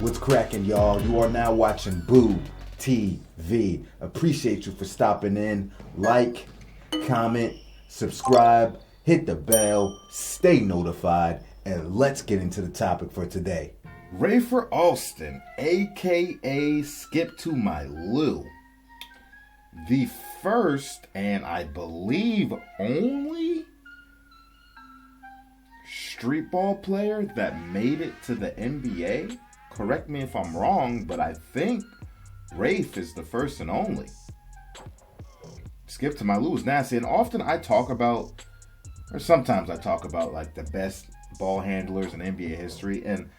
What's cracking, y'all? You are now watching Boo TV. Appreciate you for stopping in. Like, comment, subscribe, hit the bell, stay notified, and let's get into the topic for today. Rafer Alston, aka Skip to My Lou, the first and I believe only streetball player that made it to the NBA. Correct me if I'm wrong, but I think Rafe is the first and only. Skip to My Lou is nasty, and often I talk about, or sometimes I talk about, like the best ball handlers in NBA history, and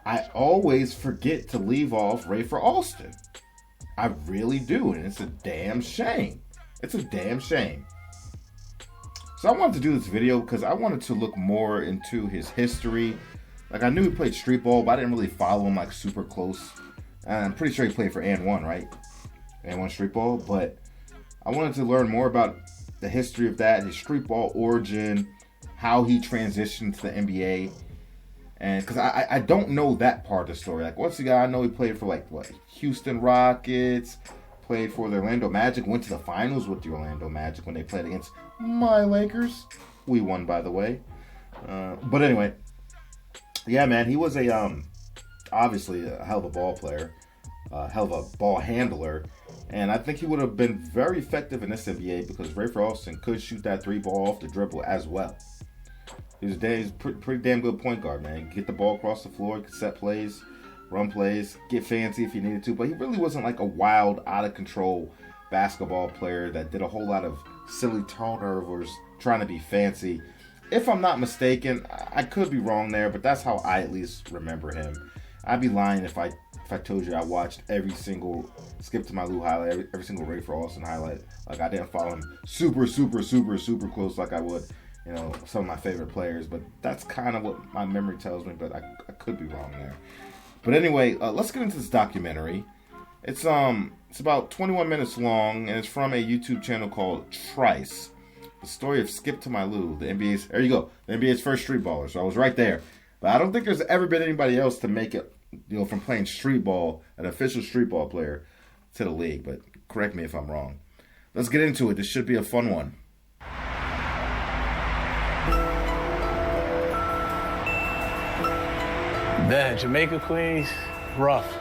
I always forget to leave off Rafer Alston. I really do, and it's a damn shame. It's a damn shame. So I wanted to do this video because I wanted to look more into his history. Like, I knew he played streetball, but I didn't really follow him like super close. And I'm pretty sure he played for and1, right? And1 streetball. But I wanted to learn more about the history of that, his streetball origin, how he transitioned to the NBA. And because I don't know that part of the story. Like, once again, I know he played for Houston Rockets, played for the Orlando Magic, went to the finals with the Orlando Magic when they played against my Lakers. We won, by the way. But anyway, yeah, man, he was obviously a hell of a ball player, a hell of a ball handler, and I think he would have been very effective in this NBA because Rafer Alston could shoot that three ball off the dribble as well. He's a pretty damn good point guard, man. Get the ball across the floor, set plays, run plays, get fancy if you needed to, but he really wasn't like a wild, out of control basketball player that did a whole lot of silly turnovers trying to be fancy. If I'm not mistaken, I could be wrong there, but that's how I at least remember him. I'd be lying if I told you I watched every single Skip to My Lou highlight, every single Rafer Alston highlight. Like, I didn't follow him super close like I would, some of my favorite players. But that's kind of what my memory tells me, but I could be wrong there. But anyway, let's get into this documentary. It's about 21 minutes long, and it's from a YouTube channel called Trice. The story of Skip to My Lou, the NBA's first streetballer. So I was right there. But I don't think there's ever been anybody else to make it, from playing streetball, an official streetball player, to the league. But correct me if I'm wrong. Let's get into it. This should be a fun one. Man, Jamaica, Queens, rough.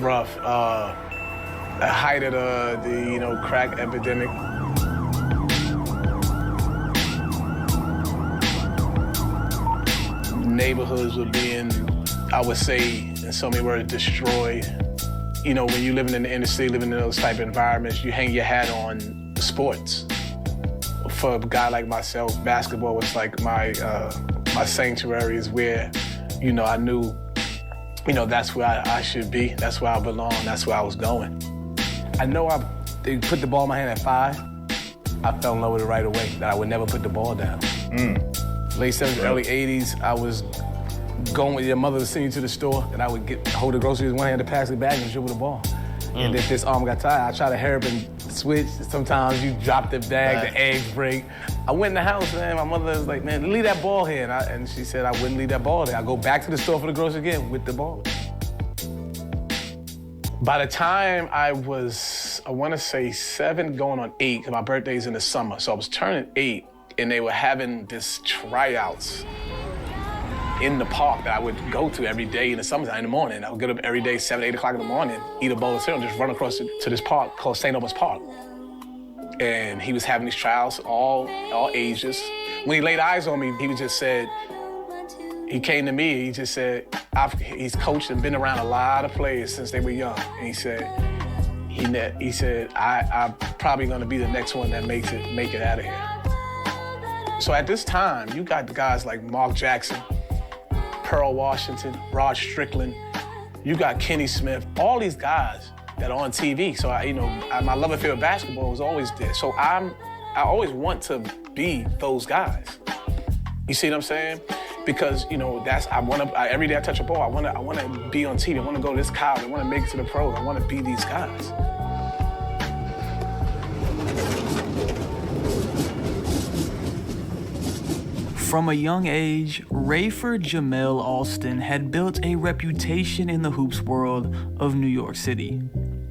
The height of the crack epidemic. Neighborhoods were being, I would say, in so many words, destroyed. When you're living in the inner city, living in those type of environments, you hang your hat on sports. For a guy like myself, basketball was like my sanctuary, is where, I knew, that's where I should be. That's where I belong. That's where I was going. I know they put the ball in my hand at 5. I fell in love with it right away, that I would never put the ball down. Late 70s, early 80s, I was going with your mother to send you to the store, and I would hold the groceries in one hand, to pass the bag, and dribble the ball. And if this arm got tired, I try to hurry up and switch. Sometimes you drop the bag, the eggs break. I went in the house, man. My mother was like, man, leave that ball here. And she said I wouldn't leave that ball there. I go back to the store for the groceries again with the ball. By the time I was, I want to say 7 going on 8, because my birthday's in the summer. So I was turning 8, and they were having this tryouts in the park that I would go to every day in the summertime in the morning. I would get up every day, 7, 8 o'clock in the morning, eat a bowl of cereal, and just run across to this park called St. Albans Park. And he was having these tryouts, all ages. When he laid eyes on me, he just said, he came to me, he just said, he's coached and been around a lot of players since they were young. And he said, I'm probably gonna be the next one that make it out of here. So at this time, you got the guys like Mark Jackson, Pearl Washington, Rod Strickland, you got Kenny Smith, all these guys that are on TV. So my love affair with basketball was always there. So I always want to be those guys. You see what I'm saying? Because every day I touch a ball, I want to be on TV. I want to go to this college. I want to make it to the pros. I want to be these guys. From a young age, Rayford Jamel Alston had built a reputation in the hoops world of New York City.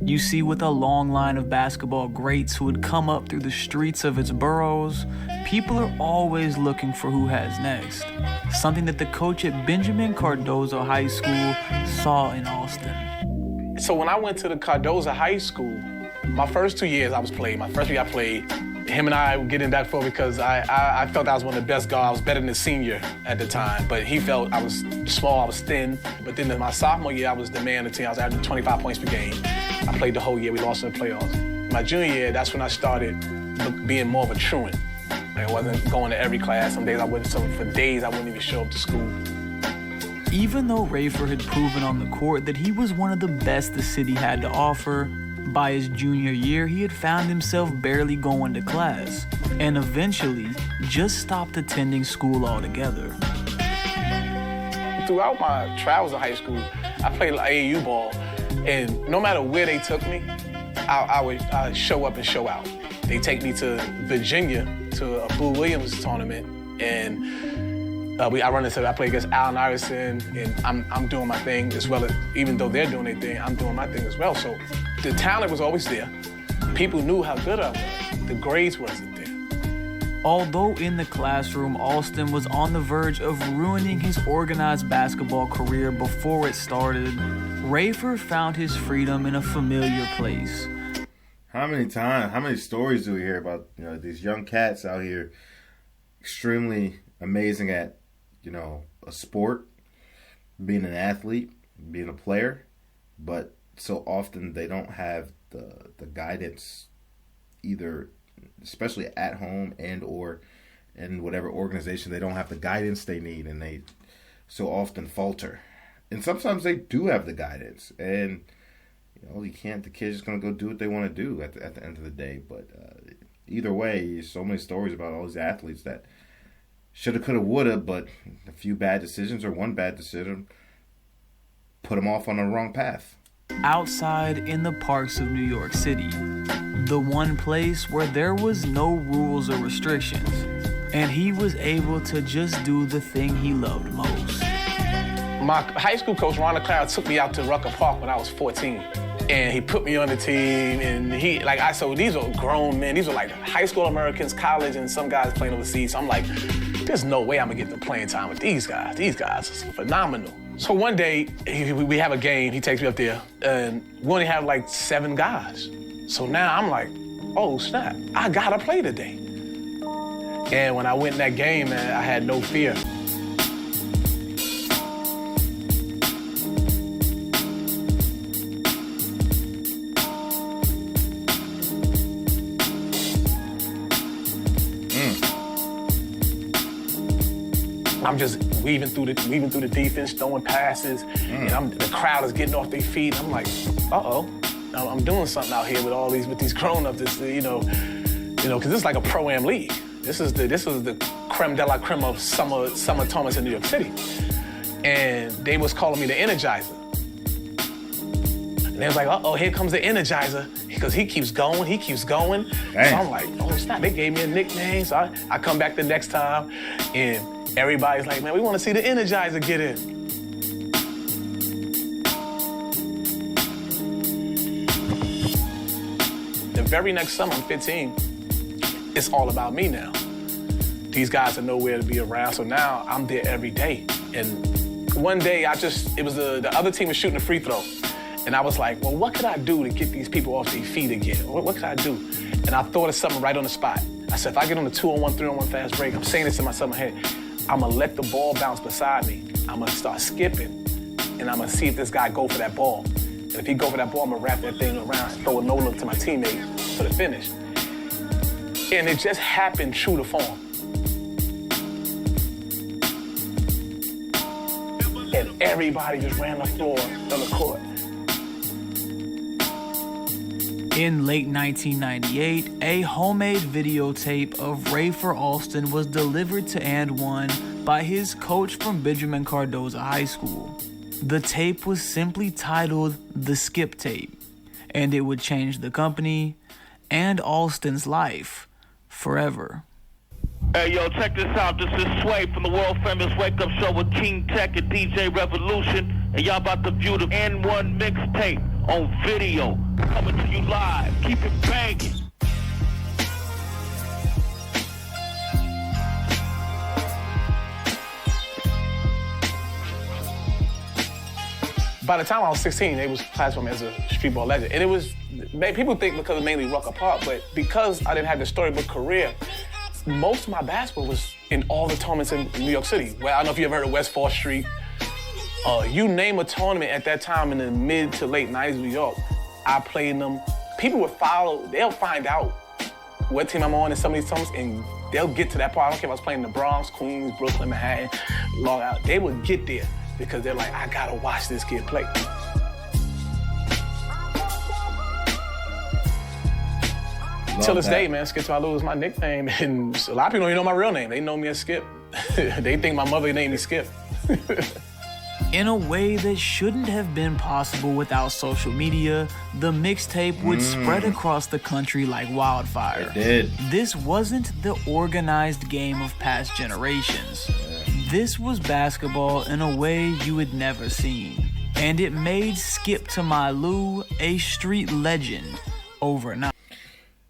You see, with a long line of basketball greats who would come up through the streets of its boroughs, people are always looking for who has next. Something that the coach at Benjamin Cardozo High School saw in Alston. So when I went to the Cardozo High School, my first 2 years I was playing. My first year I played, him and I were getting back for because I felt I was one of the best guards. I was better than the senior at the time, but he felt I was small, I was thin. But then in my sophomore year, I was the man of the team. I was averaging 25 points per game. I played the whole year. We lost in the playoffs. My junior year, that's when I started being more of a truant. I wasn't going to every class. Some days I wouldn't, for days I wouldn't even show up to school. Even though Rayford had proven on the court that he was one of the best the city had to offer, by his junior year, he had found himself barely going to class and eventually just stopped attending school altogether. Throughout my travels in high school, I played AAU ball, and no matter where they took me, I would show up and show out. They take me to Virginia to a Boo Williams tournament, and I play against Allen Iverson, and I'm doing my thing as well as, even though they're doing their thing, I'm doing my thing as well. So the talent was always there. People knew how good I was. The grades wasn't there. Although in the classroom, Alston was on the verge of ruining his organized basketball career before it started, Rayford found his freedom in a familiar place. How many stories do we hear about, these young cats out here extremely amazing at, a sport, being an athlete, being a player, but so often they don't have the guidance, either, especially at home and or in whatever organization, they don't have the guidance they need, and they so often falter. And sometimes they do have the guidance, and you can't. The kid's just gonna go do what they want to do at the end of the day. But either way, so many stories about all these athletes that shoulda, coulda, woulda, but a few bad decisions or one bad decision put them off on the wrong path. Outside in the parks of New York City, the one place where there was no rules or restrictions, and he was able to just do the thing he loved most. My high school coach, Ron LeClaire, took me out to Rucker Park when I was 14. And he put me on the team, and so these are grown men. These are like high school Americans, college, and some guys playing overseas. So I'm like, there's no way I'm gonna get the playing time with these guys. These guys are phenomenal. So one day, we have a game, he takes me up there, and we only have like 7 guys. So now I'm like, oh snap, I gotta play today. And when I went in that game, man, I had no fear. I'm just weaving through the defense, throwing passes, and the crowd is getting off their feet. I'm like, I'm doing something out here with these grown-ups. Because this is like a pro-am league. This is the creme de la creme of summer tournaments in New York City, and they was calling me the Energizer. And they was like, here comes the Energizer, because he keeps going. Dang. So I'm like, oh snap! They gave me a nickname, so I come back the next time, and everybody's like, man, we want to see the Energizer get in. The very next summer, I'm 15, it's all about me now. These guys are nowhere to be around, so now I'm there every day. And one day, it was the other team was shooting a free throw. And I was like, well, what could I do to get these people off their feet again? What could I do? And I thought of something right on the spot. I said, if I get on the 2-on-1, 3-on-1 fast break, I'm saying this to myself in my head, I'm gonna let the ball bounce beside me. I'm gonna start skipping, and I'm gonna see if this guy go for that ball. And if he go for that ball, I'm gonna wrap that thing around, throw a no-look to my teammate for the finish. And it just happened true to form. And everybody just ran the floor on the court. In late 1998, a homemade videotape of Rayford Alston was delivered to And One by his coach from Benjamin Cardozo High School. The tape was simply titled The Skip Tape, and it would change the company and Alston's life forever. Hey, yo, check this out. This is Sway from the world famous Wake Up Show with King Tech and DJ Revolution. And y'all about to view the N1 mixtape on video. Coming to you live. Keep it banging. By the time I was 16, they was classifying me as a streetball legend. And it was, people think because of mainly Rucker Park, but because I didn't have the storybook career, most of my basketball was in all the tournaments in New York City. Well, I don't know if you ever heard of West 4th Street. You name a tournament at that time in the mid to late 90s New York, I played in them. People would follow, they'll find out what team I'm on in some of these tournaments, and they'll get to that part. I don't care if I was playing in the Bronx, Queens, Brooklyn, Manhattan, Long Island. They would get there because they're like, I gotta watch this kid play. Till this day, man, Skip to is my nickname, and a lot of people don't even know my real name. They know me as Skip. They think my mother named me Skip. In a way that shouldn't have been possible without social media, the mixtape would spread across the country like wildfire. It did. This wasn't the organized game of past generations. This was basketball in a way you had never seen. And it made Skip to My Lou a street legend overnight.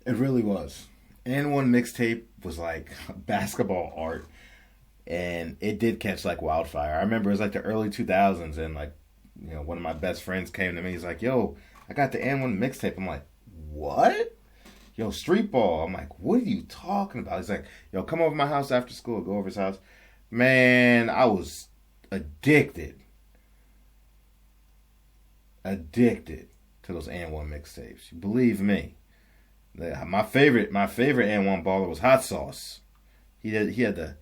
It really was. N1 mixtape was like basketball art. And it did catch like wildfire. I remember it was like the early 2000s, and like, you know, one of my best friends came to me. He's like, yo, I got the N1 mixtape. I'm like, what? Yo, Streetball. I'm like, what are you talking about? He's like, yo, come over to my house after school. Go over his house. Man, I was addicted to those N1 mixtapes. Believe me. My favorite N1 baller was Hot Sauce. He had the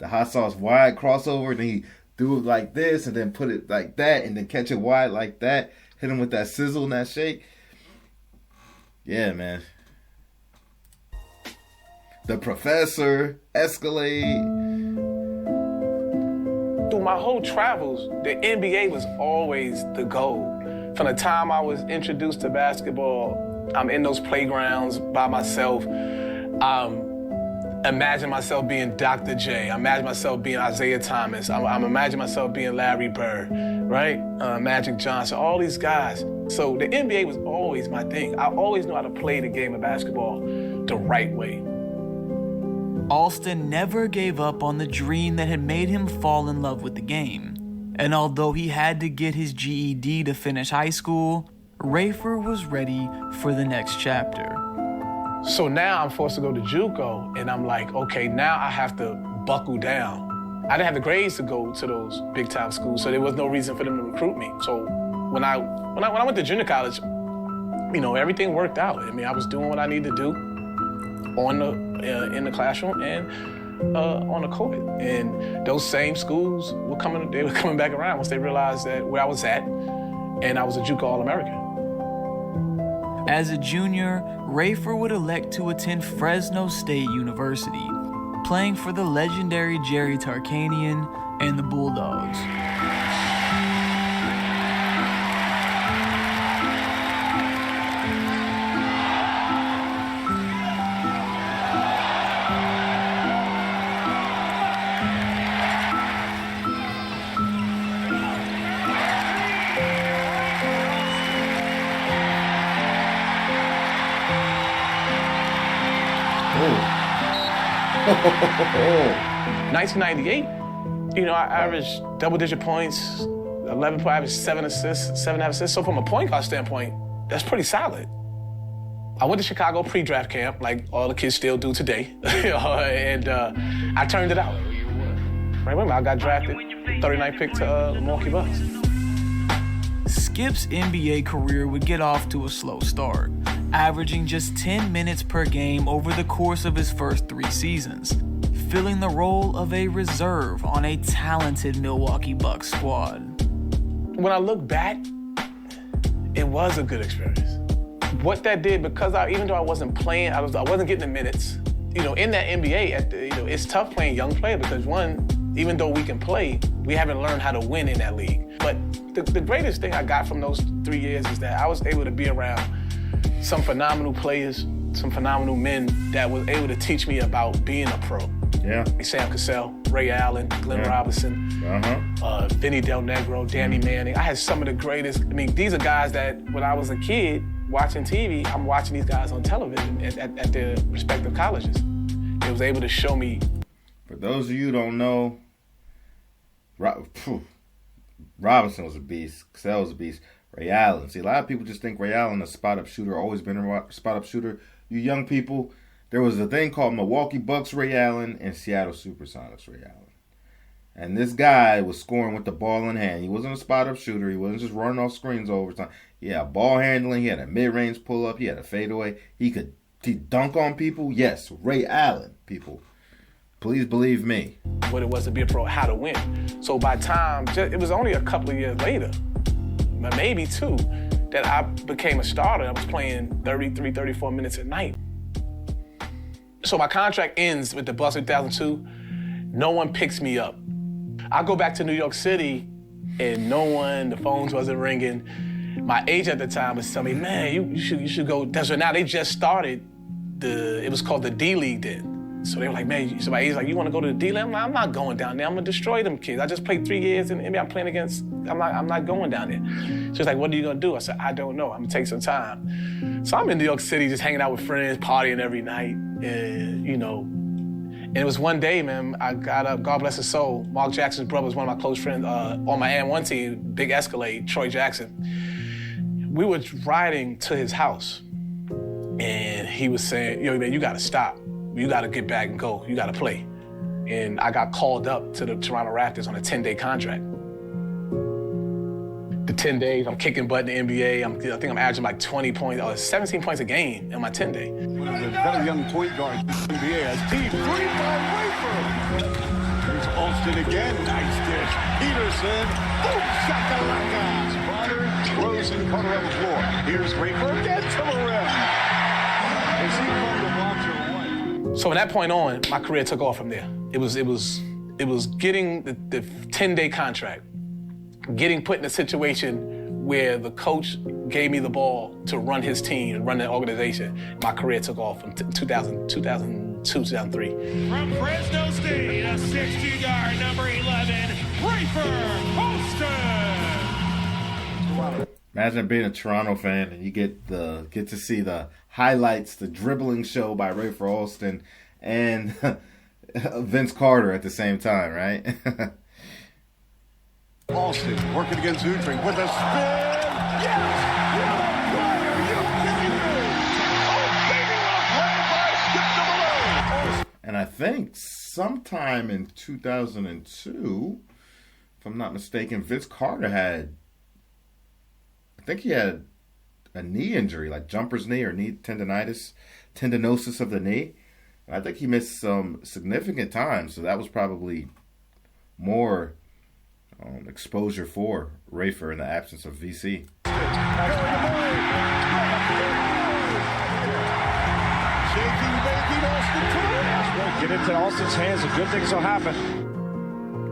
hot sauce wide crossover, then he do it like this, and then put it like that, and then catch it wide like that, hit him with that sizzle and that shake. Yeah, man. The Professor, Escalade. Through my whole travels, the NBA was always the goal. From the time I was introduced to basketball, I'm in those playgrounds by myself. Imagine myself being Dr. J. I imagine myself being Isaiah Thomas. I'm imagining myself being Larry Bird, right? Magic Johnson, all these guys. So the NBA was always my thing. I always knew how to play the game of basketball the right way. Alston never gave up on the dream that had made him fall in love with the game. And although he had to get his GED to finish high school, Rafer was ready for the next chapter. So now I'm forced to go to JUCO, and I'm like, okay, now I have to buckle down. I didn't have the grades to go to those big-time schools, so there was no reason for them to recruit me. So when I went to junior college, you know, everything worked out. I mean, I was doing what I needed to do in the classroom and on the court. And those same schools were coming back around once they realized that where I was at, and I was a JUCO All-American. As a junior, Rafer would elect to attend Fresno State University, playing for the legendary Jerry Tarkanian and the Bulldogs. Oh. 1998, you know, I averaged double-digit points, 11 points, I averaged 7 assists, 7.5 assists. So from a point guard standpoint, that's pretty solid. I went to Chicago pre-draft camp, like all the kids still do today, and I turned it out. Right, remember, I got drafted, 39th pick to the Milwaukee Bucks. Skip's NBA career would get off to a slow start, averaging just 10 minutes per game over the course of his first 3 seasons, filling the role of a reserve on a talented Milwaukee Bucks squad. When I look back, it was a good experience. What that did, because even though I wasn't playing, I wasn't getting the minutes. You know, in that NBA, it's tough playing young players because one, even though we can play, we haven't learned how to win in that league. But the greatest thing I got from those 3 years is that I was able to be around some phenomenal players, some phenomenal men that was able to teach me about being a pro. Yeah. Sam Cassell, Ray Allen, Glenn Robinson, Vinny Del Negro, Danny Manning. I had some of the greatest. I mean, these are guys that when I was a kid watching TV, I'm watching these guys on television at their respective colleges. It was able to show me. For those of you who don't know, Robinson was a beast. Cassell was a beast. Ray Allen. See, a lot of people just think Ray Allen, a spot-up shooter, always been a spot-up shooter. You young people, there was a thing called Milwaukee Bucks Ray Allen and Seattle Supersonics Ray Allen. And this guy was scoring with the ball in hand. He wasn't a spot-up shooter. He wasn't just running off screens all the time. He had ball handling. He had a mid-range pull-up. He had a fadeaway. He dunk on people. Yes, Ray Allen, people. Please believe me. What it was to be a pro, how to win. So by time, it was only a couple of years later, maybe 2, that I became a starter. I was playing 33, 34 minutes a night. So my contract ends with the Bucks in 2002. No one picks me up. I go back to New York City and the phones wasn't ringing. My agent at the time was telling me, man, you should go. So now they just started it was called the D League then. So they were like, man, so my agent's like, you want to go to the D League? I'm not going down there. I'm going to destroy them kids. I just played 3 years in the NBA. I'm playing against, I'm not going down there. So he's like, what are you going to do? I said, I don't know. I'm going to take some time. So I'm in New York City just hanging out with friends, partying every night. And, and it was one day, man, I got up, God bless his soul. Mark Jackson's brother was one of my close friends on my and1 team, big Escalade, Troy Jackson. We were riding to his house. And he was saying, yo, man, you got to stop. You got to get back and go. You got to play. And I got called up to the Toronto Raptors on a 10-day contract. The 10 days, I'm kicking butt in the NBA. I think I'm averaging like 20 points, or 17 points a game in my 10-day. A very young point guard in the NBA as deep three by Rafer. Here's Alston again. Nice dish. Peterson. Boom, shakalaka. Spotter, Rosen, Carter on the floor. Here's Rafer again to the rim. Is he going to watch or what? So from that point on, my career took off from there. It was getting the 10-day contract, getting put in a situation where the coach gave me the ball to run his team and run the organization. My career took off from 2002, 2003. From Fresno State, a 60-yard number 11, Rafer Alston. Imagine being a Toronto fan and you get to see the highlights, the dribbling show by Rafer Alston and Vince Carter at the same time, right? Alston working against Utrecht with a spin. Yes! And I think sometime in 2002, if I'm not mistaken, Vince Carter had a knee injury, like jumper's knee or knee tendinosis of the knee. And I think he missed some significant time, so that was probably more exposure for Rafer in the absence of VC. Get into Alston's hands and good things will happen.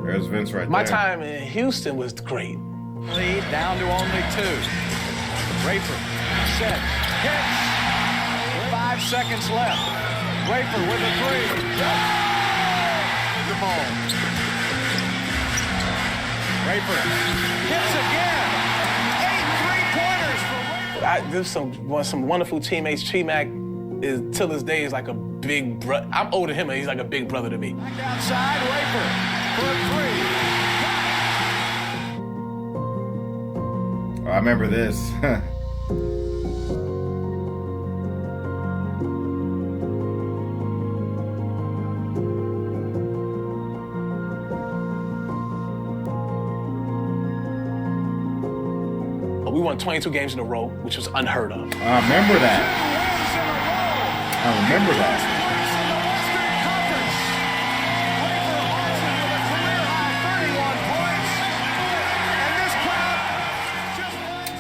There's Vince right there. My time in Houston was great. Lead down to only 2. Rafer set, hits. 5 seconds left. Rafer with a 3. The ball. Rafer hits again. 8 3-pointers for Rafer. There's some wonderful teammates. T-Mac is till this day is like a big brother. I'm older than him, and he's like a big brother to me. Back outside, Rafer for a 3. I remember this. We won 22 games in a row, which was unheard of. I remember that. I remember that.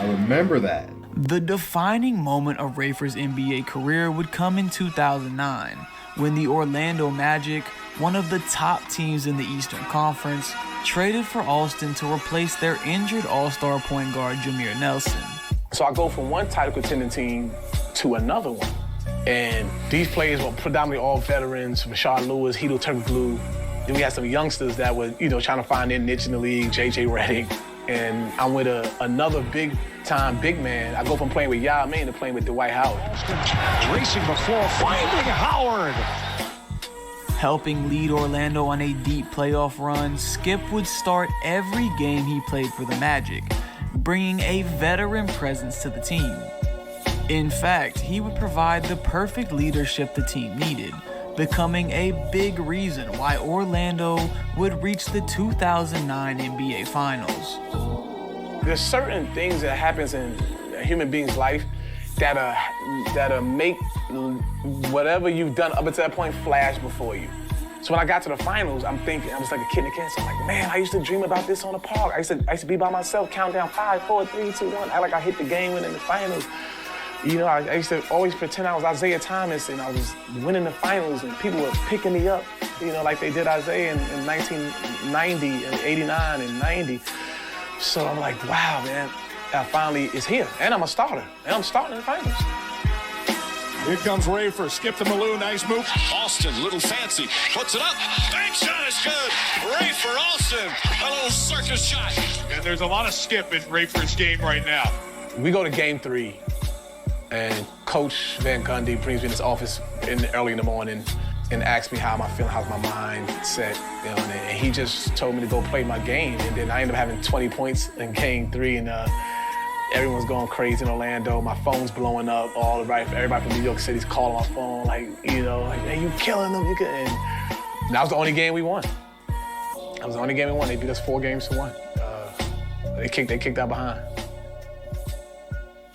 I remember that. The defining moment of Rafer's NBA career would come in 2009, when the Orlando Magic, one of the top teams in the Eastern Conference, traded for Alston to replace their injured all-star point guard Jameer Nelson. So I go from one title contending team to another one. And these players were predominantly all veterans, Rashard Lewis, Hedo Turkoglu. Then we had some youngsters that were, trying to find their niche in the league, J.J. Redick. And I'm with another big-time big man. I go from playing with Yao Ming to playing with Dwight Howard. Racing the floor, finding Howard. Helping lead Orlando on a deep playoff run, Skip would start every game he played for the Magic, bringing a veteran presence to the team. In fact, he would provide the perfect leadership the team needed, becoming a big reason why Orlando would reach the 2009 NBA Finals. There's certain things that happens in a human being's life that'll make whatever you've done up until that point flash before you. So when I got to the finals, I'm thinking, I was like a kid in a cancer. I'm like, man, I used to dream about this on the park. I used to be by myself, count down 5, 4, 3, 2, 1. Act like I hit the game win in the finals. I used to always pretend I was Isaiah Thomas and I was winning the finals and people were picking me up, like they did Isaiah in 1990 and 89 and 90. So I'm like, wow, man, finally it's here. And I'm a starter. And I'm starting in the finals. Here comes Rafer. Skip to Malou. Nice move. Austin, little fancy. Puts it up. Bank shot is good. Rafer Austin. A little circus shot. And there's a lot of skip in Rafer's game right now. We go to game 3. And Coach Van Gundy brings me in his office early in the morning and asks me how am I feeling, how's my mind set, and he just told me to go play my game. And then I ended up having 20 points in game 3, and everyone's going crazy in Orlando. My phone's blowing up. Everybody from New York City's calling my phone, hey, you killing them. And that was the only game we won. That was the only game we won. They beat us 4 games to 1. They kicked out behind.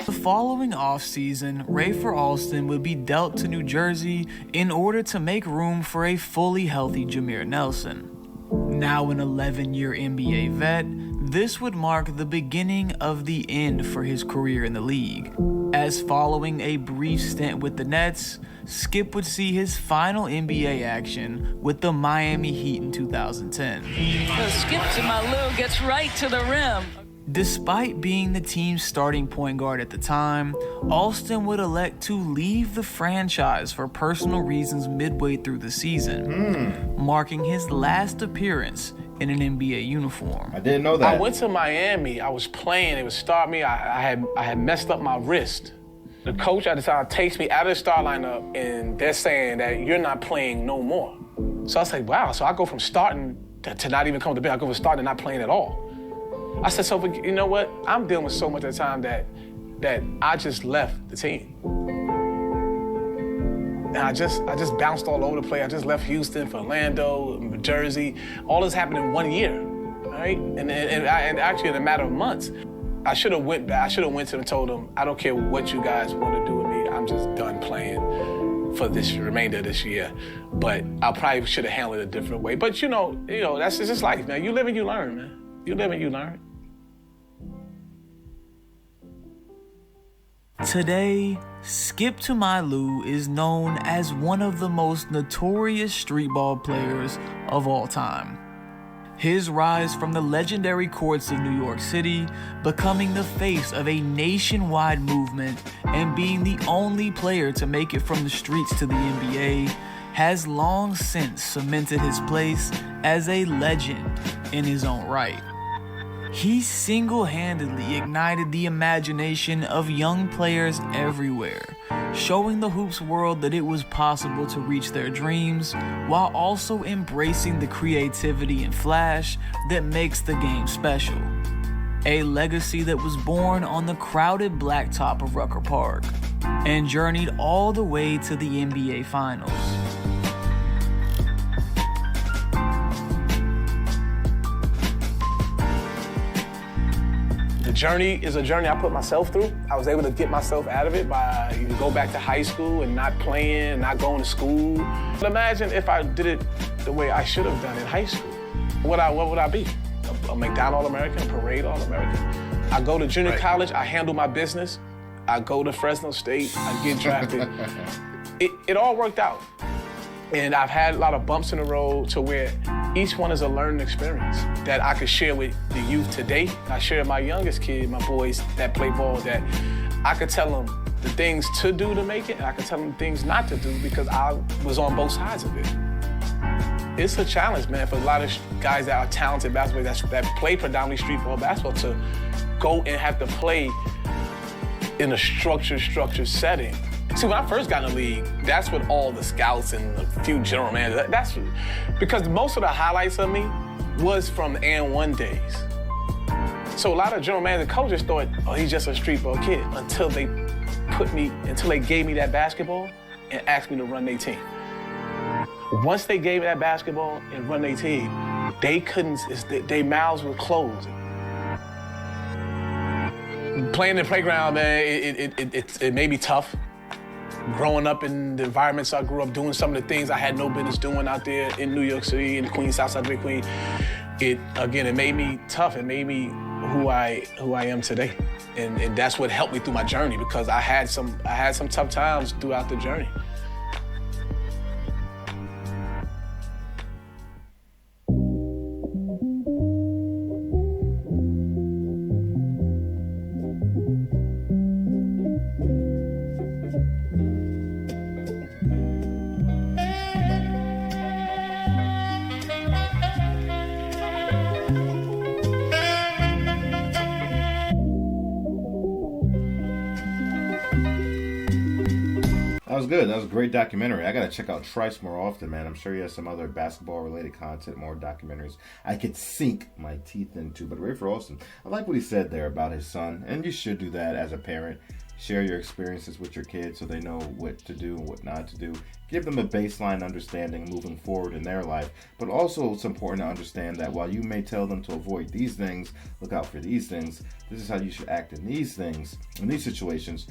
The following offseason, Rafer Alston would be dealt to New Jersey in order to make room for a fully healthy Jameer Nelson. Now an 11-year NBA vet, this would mark the beginning of the end for his career in the league, as following a brief stint with the Nets, Skip would see his final NBA action with the Miami Heat in 2010. The Skip to Malou gets right to the rim. Despite being the team's starting point guard at the time, Alston would elect to leave the franchise for personal reasons midway through the season, marking his last appearance in an NBA uniform. I didn't know that. I went to Miami. I was playing. They would start me. I had messed up my wrist. The coach at the time takes me out of the start lineup, and they're saying that you're not playing no more. So I was like, wow. So I go from starting to not even coming to bench. I go from starting to not playing at all. I said, so you know what? I'm dealing with so much at the time that I just left the team. And I just bounced all over the place. I just left Houston for Orlando, Jersey. All this happened in 1 year, right? And actually in a matter of months. I should have went back. I should have went to them and told them, I don't care what you guys want to do with me. I'm just done playing for this remainder of this year. But I probably should have handled it a different way. But you know, that's just life, man. You live and you learn, man. You live and you learn. Today, Skip to Malou is known as one of the most notorious streetball players of all time. His rise from the legendary courts of New York City, becoming the face of a nationwide movement, and being the only player to make it from the streets to the NBA, has long since cemented his place as a legend in his own right. He single-handedly ignited the imagination of young players everywhere, showing the hoops world that it was possible to reach their dreams while also embracing the creativity and flash that makes the game special. A legacy that was born on the crowded blacktop of Rucker Park and journeyed all the way to the NBA Finals. Journey is a journey I put myself through. I was able to get myself out of it by go back to high school and not playing, not going to school. But imagine if I did it the way I should have done in high school. What would I be? A McDonald All-American, a Parade All-American? I go to junior college, I handle my business. I go to Fresno State, I get drafted. It all worked out. And I've had a lot of bumps in the road to where each one is a learning experience that I could share with the youth today. I share with my youngest kid, my boys that play ball, that I could tell them the things to do to make it, and I can tell them things not to do because I was on both sides of it. It's a challenge, man, for a lot of guys that are talented basketball, that play predominantly street ball basketball, to go and have to play in a structured setting. See, when I first got in the league, that's what all the scouts and a few general managers, that's because most of the highlights of me was from the and-1 days. So a lot of general managers and coaches thought, oh, he's just a street ball kid, until they gave me that basketball and asked me to run their team. Once they gave me that basketball and run their team, their mouths were closed. Playing in the playground, man, it made me tough. Growing up in the environments I grew up, doing some of the things I had no business doing out there in New York City, in the Queens, Southside Big Queen, it made me tough. It made me who I am today. And that's what helped me through my journey, because I had some tough times throughout the journey. That was good. That was a great documentary. I got to check out Trice more often, man. I'm sure he has some other basketball-related content, more documentaries I could sink my teeth into. But Rafer Alston, I like what he said there about his son, and you should do that as a parent. Share your experiences with your kids so they know what to do and what not to do. Give them a baseline understanding moving forward in their life. But also it's important to understand that while you may tell them to avoid these things, look out for these things, this is how you should act in these things, in these situations.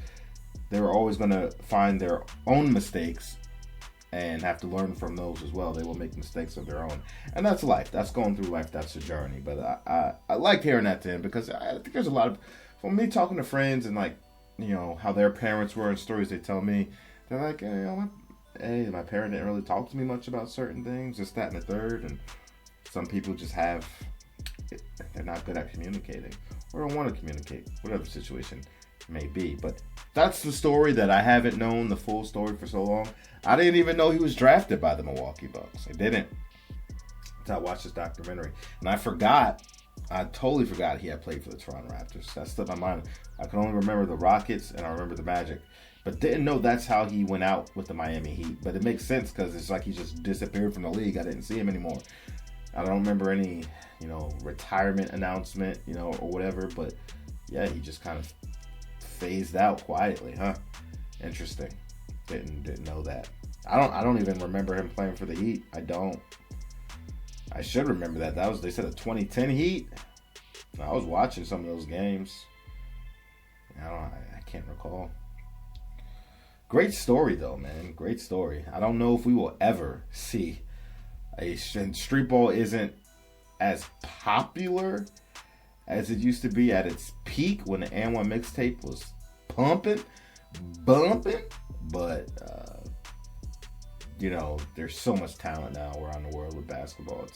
They're always going to find their own mistakes and have to learn from those as well. They will make mistakes of their own. And that's life. That's going through life. That's a journey. But I liked hearing that to him, because I think there's a lot of, from me talking to friends and like, you know, how their parents were and stories they tell me, they're like, hey, my parent didn't really talk to me much about certain things, just that and the third. And some people just they're not good at communicating or don't want to communicate, whatever the situation may be. But that's the story that I haven't known the full story for so long. I didn't even know he was drafted by the Milwaukee Bucks. I didn't until I watched this documentary. And I totally forgot he had played for the Toronto Raptors. That slipped my mind. I can only remember the Rockets and I remember the Magic. But didn't know that's how he went out with the Miami Heat. But it makes sense because it's like he just disappeared from the league. I didn't see him anymore. I don't remember any, retirement announcement, or whatever. But yeah, he just kind of phased out quietly, huh? Interesting. Didn't know that. I don't even remember him playing for the Heat. I don't. I should remember that. They said a 2010 Heat. I was watching some of those games. I can't recall. Great story though, man. Great story. I don't know if we will ever see street ball isn't as popular as it used to be at its peak when the and-1 mixtape was bumping. But, there's so much talent now around the world with basketball.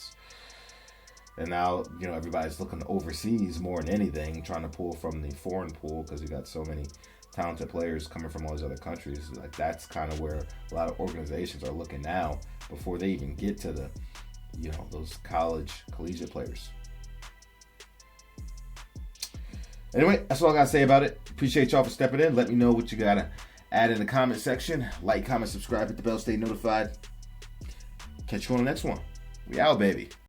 And now, everybody's looking overseas more than anything, trying to pull from the foreign pool because you got so many talented players coming from all these other countries. Like, that's kind of where a lot of organizations are looking now before they even get to the, those collegiate players. Anyway, that's all I got to say about it. Appreciate y'all for stepping in. Let me know what you got to add in the comment section. Like, comment, subscribe, hit the bell, stay notified. Catch you on the next one. We out, baby.